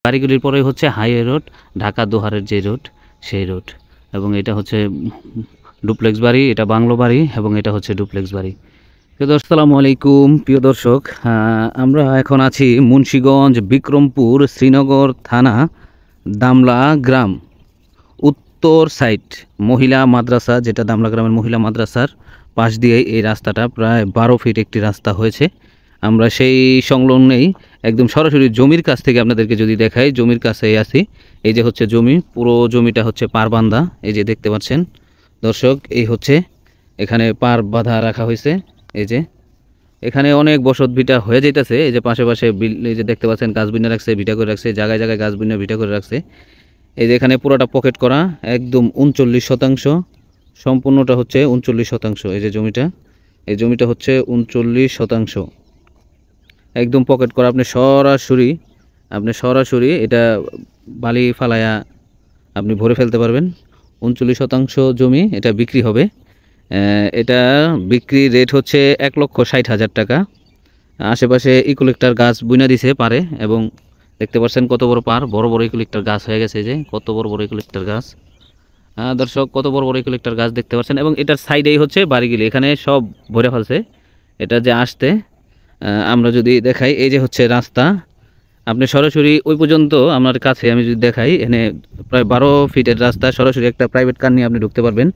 বাড়িগুলির পরেই হচ্ছে highway road, Dhaka দোহারের যে রোড সেই রোড। এবং এটা হচ্ছে ডুপ্লেক্স বাড়ি, এটা বাংলো বাড়ি এবং এটা হচ্ছে ডুপ্লেক্স বাড়ি। আসসালামু আলাইকুম প্রিয় দর্শক, আমরা এখন আছি মুন্সিগঞ্জ বিক্রমপুর শ্রীনগর থানা দামলা গ্রাম উত্তর সাইড মহিলা মাদ্রাসা, যেটা দামলা গ্রামের মহিলা মাদ্রাসার পাশ দিয়ে এই রাস্তাটা প্রায় 12 ফিট একটি রাস্তা হয়েছে। আমরা সেই সংলগ্নেই একদম সরাসরি জমির কাছ থেকে আপনাদেরকে যদি দেখাই, জমির কাছেই আছি। এই যে হচ্ছে জমি, পুরো জমিটা হচ্ছে পার বান্ধা, এই যে দেখতে পাচ্ছেন দর্শক, এই হচ্ছে এখানে পার বাঁধা রাখা হয়েছে। এই যে এখানে অনেক বসত ভিটা হয়ে যাইতেছে। এই যে পাশে এই যে দেখতে পাচ্ছেন গাছ বুনে রাখছে, ভিটা করে রাখছে, জায়গায় জায়গায় গাছ বুনে ভিটা করে রাখছে। এই যে এখানে পুরোটা পকেট করা, একদম 39%, সম্পূর্ণটা হচ্ছে 39%। এই যে জমিটা, এই জমিটা হচ্ছে 39%, একদম পকেট করা। আপনি সরাসরি এটা বালি ফালায়া আপনি ভরে ফেলতে পারবেন। 39% জমি, এটা বিক্রি হবে। এটা বিক্রি রেট হচ্ছে 1,60,000 টাকা। আশেপাশে ইকুলেক্টার গাছ বুনা দিছে পারে, এবং দেখতে পাচ্ছেন কত বড় পার, বড় বড় ইকুলেক্টার গাছ হয়ে গেছে। যে কত বড় বড় ইকুলেক্টার গাছ, দর্শক কত বড় বড় ইকুলেক্টার গাছ দেখতে পাচ্ছেন। এবং এটার সাইডেই হচ্ছে বাড়িগুলি, এখানে সব ভরে ফেলছে। এটা যে আসতে আমরা যদি দেখাই, এই যে হচ্ছে রাস্তা, আপনি সরাসরি ওই পর্যন্ত আমার কাছে আমি যদি দেখাই, এখানে প্রায় 12 ফিটের রাস্তা, সরাসরি একটা প্রাইভেট কার নিয়ে আপনি ঢুকতে পারবেন।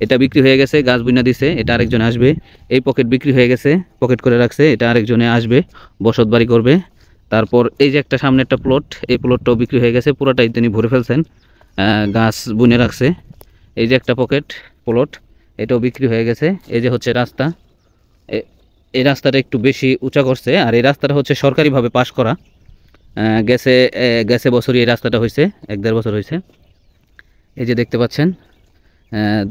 এটা বিক্রি হয়ে গেছে, গাছ বুনা দিছে, এটা আরেকজন আসবে। এই পকেট বিক্রি হয়ে গেছে, পকেট করে রাখছে, এটা আরেকজনে আসবে, বসত বাড়ি করবে। তারপর এই যে একটা সামনে একটা প্লট, এই প্লটটাও বিক্রি হয়ে গেছে, পুরোটাই তিনি ভরে ফেলছেন, গাছ বুনে রাখছে। এই যে একটা পকেট প্লট, এটাও বিক্রি হয়ে গেছে। এই যে হচ্ছে রাস্তা, এই রাস্তাটা একটু বেশি উঁচা করছে, আর এই রাস্তাটা হচ্ছে সরকারিভাবে পাস করা। গেছে বছরই এই রাস্তাটা হয়েছে, 1-1.5 বছর হয়েছে। এই যে দেখতে পাচ্ছেন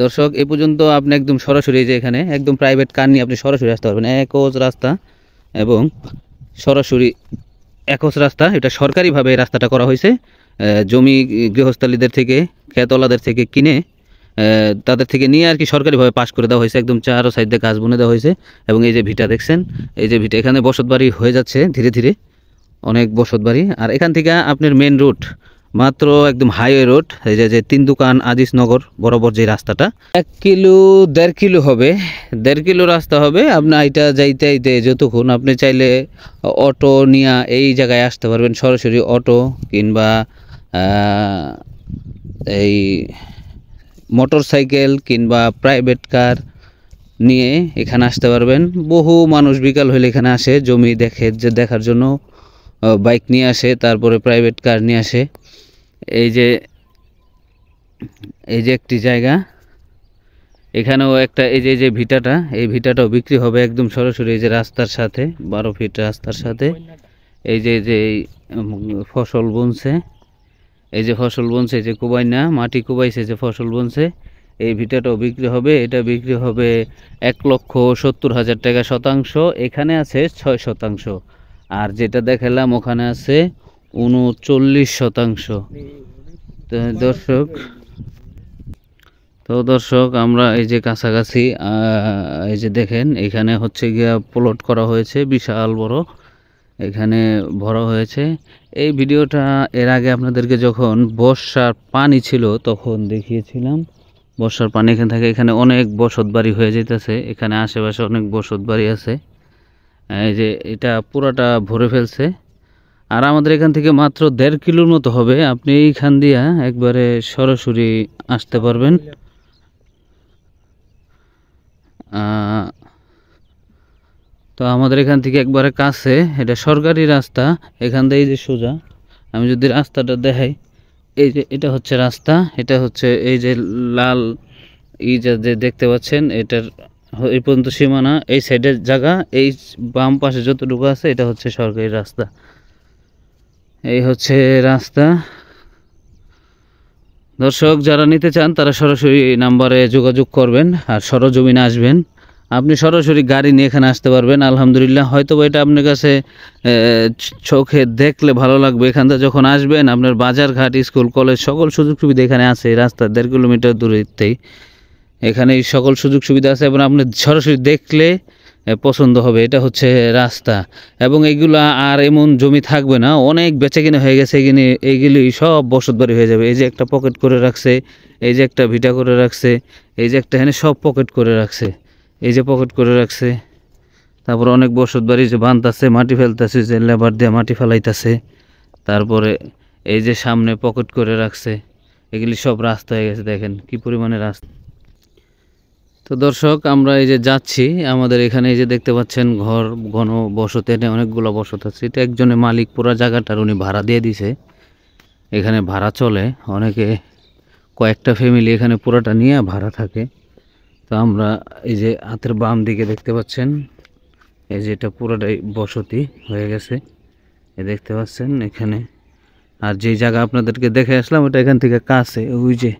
দর্শক, এই পর্যন্ত আপনি একদম সরাসরি, এই যে এখানে একদম প্রাইভেট কার নিয়ে আপনি সরাসরি আসতে পারবেন। একজ রাস্তা এবং সরাসরি একজ রাস্তা, এটা সরকারিভাবে এই রাস্তাটা করা হয়েছে। জমি গৃহস্থলীদের থেকে, খেতওয়ালাদের থেকে কিনে তাদের থেকে নিয়ে আর কি সরকারিভাবে পাস করে দেওয়া হয়েছে। একদম চারো সাইডে গাছ বুনে দেওয়া হয়েছে। এবং এই যে ভিটা দেখছেন, এই যে ভিটা, এখানে বসত বাড়ি হয়ে যাচ্ছে ধীরে ধীরে, অনেক বসত বাড়ি। আর এখান থেকে আপনার মেন রুট মাত্র একদম হাইওয়ে রোড, এই যে 3 দোকান আজিজনগর বরাবর যে রাস্তাটা 1-1.5 কিলো হবে, 1.5 কিলো রাস্তা হবে। আপনি এটা যাইতে যতক্ষণ আপনি চাইলে অটো নিয়ে এই জায়গায় আসতে পারবেন, সরাসরি অটো কিংবা এই মোটর সাইকেল কিংবা প্রাইভেট কার নিয়ে এখানে আসতে পারবেন। বহু মানুষ বিকাল হলে এখানে আসে জমি দেখার জন্য, বাইক নিয়ে আসে, তারপরে প্রাইভেট কার নিয়ে আসে। এই যে একটি জায়গা, এখানেও একটা, এই যে ভিটাটা, এই ভিটাটাও বিক্রি হবে একদম সরাসরি এই যে রাস্তার সাথে, 12 ফিট রাস্তার সাথে। এই যে ফসল বুনছে, এই যে ফসল বুনছে, যে কুবাইনা মাটি কুবাইছে, যে ফসল বুনছে, এই ভিটাটাও বিক্রি হবে। এটা বিক্রি হবে 1,70,000 টাকা শতাংশ। এখানে আছে 6%, আর যেটা দেখালাম ওখানে আছে 39%। তো দর্শক আমরা এই যে কাছাকাছি, এই যে দেখেন, এখানে হচ্ছে গিয়া প্লট করা হয়েছে বিশাল বড়, এখানে ভরা হয়েছে। এই ভিডিওটা এর আগে আপনাদেরকে যখন বর্ষার পানি ছিল তখন দেখিয়েছিলাম। বর্ষার পানি এখান থেকে, এখানে অনেক বসত বাড়ি হয়ে যেতেছে, এখানে আশেপাশে অনেক বসত বাড়ি আছে। এই যে এটা পুরাটা ভরে ফেলছে। আর আমাদের এখান থেকে মাত্র 1.5 কিলোর মতো হবে, আপনি এইখান দিয়া একবারে সরাসরি আসতে পারবেন। তো আমাদের এখান থেকে একবারে কাছে, এটা সরকারি রাস্তা। এখান থেকে এই যে সোজা আমি যদি রাস্তাটা দেখাই, এই যে এটা হচ্ছে রাস্তা, এটা হচ্ছে এই যে লাল যে দেখতে পাচ্ছেন, এটার এই পর্যন্ত সীমানা, এই সাইডের জায়গা, এই বাম পাশে যতটুকু আছে এটা হচ্ছে সরকারি রাস্তা। এই হচ্ছে রাস্তা। দর্শক যারা নিতে চান তারা সরাসরি নাম্বারে যোগাযোগ করবেন, আর সরজমিনে আসবেন। আপনি সরাসরি গাড়ি নিয়ে এখানে আসতে পারবেন। আলহামদুলিল্লাহ, হয়তো এটা আপনার কাছে চোখে দেখলে ভালো লাগবে। এখান থেকে যখন আসবেন, আপনার বাজার ঘাট, স্কুল কলেজ সকল সুযোগ সুবিধা এখানে আছে। এই রাস্তা 1.5 কিলোমিটার দূরত্বেই এখানে সকল সুযোগ সুবিধা আছে, এবং আপনি সরাসরি দেখলে পছন্দ হবে। এটা হচ্ছে রাস্তা, এবং এইগুলা আর এমন জমি থাকবে না, অনেক বেচাকেনা হয়ে গেছে, এইগুলি সব বসতবাড়ি হয়ে যাবে। এই যে একটা পকেট করে রাখছে, এই যে একটা ভিটা করে রাখছে, এই যে একটা এখানে সব পকেট করে রাখছে, এই যে পকেট করে রাখছে। তারপর অনেক বসতবাড়ি যে বানতাছে, মাটি ফেলতেছে, যে লেবার দিয়ে মাটি ফেলাইতেছে। তারপরে এই যে সামনে পকেট করে রাখছে, এগুলি সব রাস্তা হয়ে গেছে, দেখেন কি পরিমাণে রাস্তা। তো দর্শক, আমরা এই যে যাচ্ছি, আমাদের এখানে এই যে দেখতে পাচ্ছেন ঘর ঘন বসতি, অনেকগুলো বসত আছে। এটা একজনের মালিক পুরা জায়গাটার, উনি ভাড়া দিয়ে দিছে, এখানে ভাড়া চলে। অনেকে কয়েকটা ফ্যামিলি এখানে পুরাটা নিয়ে ভাড়া থাকে। তো আমরা এই যে হাতের বাম দিকে দেখতে পাচ্ছেন, এই যে এটা পুরোটাই বসতি হয়ে গেছে, এই দেখতে পাচ্ছেন এখানে। আর যে জায়গা আপনাদেরকে দেখে আসলাম, ওটা এখান থেকে কাছে, ওই যে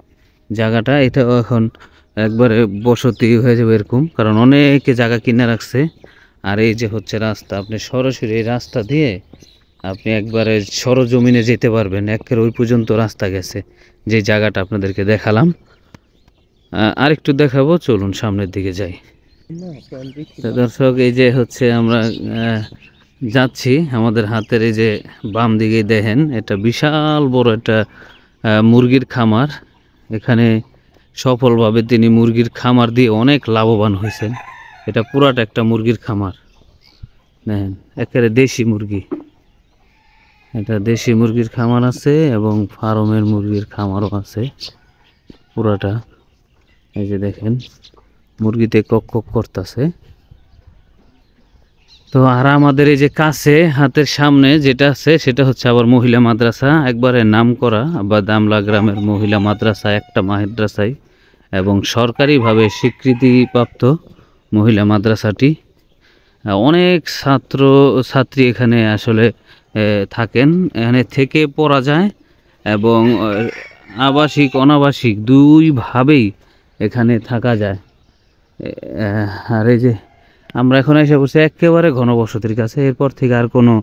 জায়গাটা, এটাও এখন একবারে বসতি হয়ে যাবে এরকম, কারণ অনেকে জায়গা কিনে রাখছে। আর এই যে হচ্ছে রাস্তা, আপনি সরাসরি এই রাস্তা দিয়ে আপনি একবারে সরজমিনে যেতে পারবেন, একের ওই পর্যন্ত রাস্তা গেছে, যে জায়গাটা আপনাদেরকে দেখালাম। আরেকটু দেখাবো, চলুন সামনের দিকে যাই। তো দর্শক, এই যে হচ্ছে আমরা যাচ্ছি, আমাদের হাতের এই যে বাম দিকে দেখেন, এটা বিশাল বড় একটা মুরগির খামার। এখানে সফলভাবে তিনি মুরগির খামার দিয়ে অনেক লাভবান হয়েছেন। এটা পুরাটা একটা মুরগির খামার, দেখেন একেবারে দেশি মুরগি। এটা দেশি মুরগির খামার আছে এবং ফার্মের মুরগির খামারও আছে পুরাটা। এই যে দেখেন মুরগিতে কক কক করতেছে। তো আর আমাদের এই যে কাছে হাতের সামনে যেটা আছে, সেটা হচ্ছে আবার মহিলা মাদ্রাসা, একবারে নাম করা বা দামলা গ্রামের মহিলা মাদ্রাসা, একটা মাদ্রাসায় এবং সরকারিভাবে স্বীকৃতিপ্রাপ্ত মহিলা মাদ্রাসাটি। অনেক ছাত্র ছাত্রী এখানে আসলে থাকেন, এখানে থেকে পড়া যায়, এবং আবাসিক অনাবাসিক দুইভাবেই এখানে থাকা যায়। আর এই যে আমরা এখন এসে পড়ছি একেবারে ঘনবসতির কাছে, এরপর থেকে আর কোনো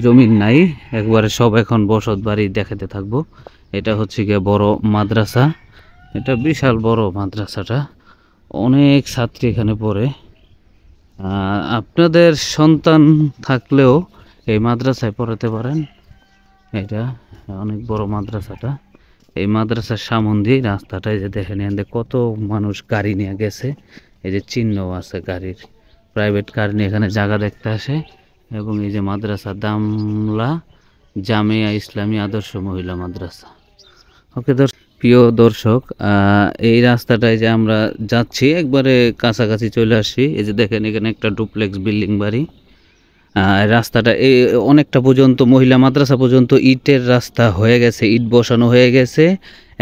জমিন নাই, একবারে সব এখন বসত বাড়ি দেখাতে থাকবো। এটা হচ্ছে গিয়ে বড় মাদ্রাসা, এটা বিশাল বড় মাদ্রাসাটা, অনেক ছাত্রী এখানে পড়ে। আপনাদের সন্তান থাকলেও এই মাদ্রাসায় পড়াতে পারেন। এটা অনেক বড় মাদ্রাসাটা। এই মাদ্রাসার সামন দিয়ে রাস্তাটায় যে দেখেন, কত মানুষ গাড়ি নিয়ে গেছে, এই যে চিহ্ন আছে গাড়ির, প্রাইভেট কার নিয়ে এখানে জায়গা দেখতে আসে। এবং এই যে মাদ্রাসা দামলা জামিয়া ইসলামী আদর্শ মহিলা মাদ্রাসা। ওকে প্রিয় দর্শক, এই রাস্তাটায় যে আমরা যাচ্ছি, একবারে কাছাকাছি চলে আসি। এই যে দেখেন এখানে একটা ডুপ্লেক্স বিল্ডিং বাড়ি। রাস্তাটা এই অনেকটা পর্যন্ত, মহিলা মাদ্রাসা পর্যন্ত ইটের রাস্তা হয়ে গেছে, ইট বসানো হয়ে গেছে,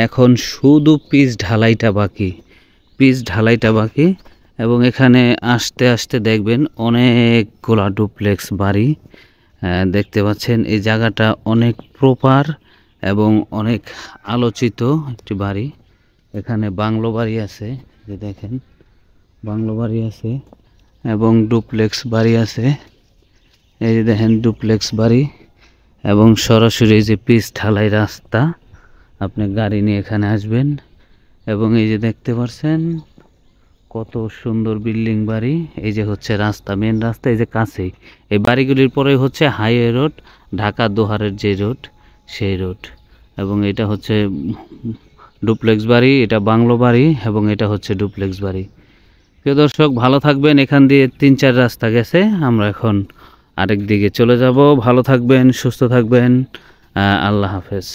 এখন শুধু পিচ ঢালাইটা বাকি। এবং এখানে আসতে আসতে দেখবেন অনেকগুলা ডুপ্লেক্স বাড়ি দেখতে পাচ্ছেন। এই জায়গাটা অনেক প্রপার এবং অনেক আলোচিত একটি বাড়ি। এখানে বাংলো বাড়ি আছে, যে দেখেন বাংলো বাড়ি আছে এবং ডুপ্লেক্স বাড়ি আছে। এই যে দেখেন ডুপ্লেক্স বাড়ি, এবং সরাসরি যে পিচ ঢালাই রাস্তা, আপনি গাড়ি নিয়ে এখানে আসবেন। এবং এই যে দেখতে পাচ্ছেন কত সুন্দর বিল্ডিং বাড়ি। এই যে হচ্ছে রাস্তা, মেন রাস্তা এই যে কাছেই, এই বাড়িগুলির পরে হচ্ছে হাইওয়ে রোড, ঢাকা দোহারের যে রোড, সেই রোড। এবং এটা হচ্ছে ডুপ্লেক্স বাড়ি, এটা বাংলো বাড়ি, এবং এটা হচ্ছে ডুপ্লেক্স বাড়ি। প্রিয় দর্শক, ভালো থাকবেন। এখান দিয়ে 3-4 রাস্তা গেছে, আমরা এখন আরেক দিকে চলে যাব। ভালো থাকবেন, সুস্থ থাকবেন, আল্লাহ হাফেজ।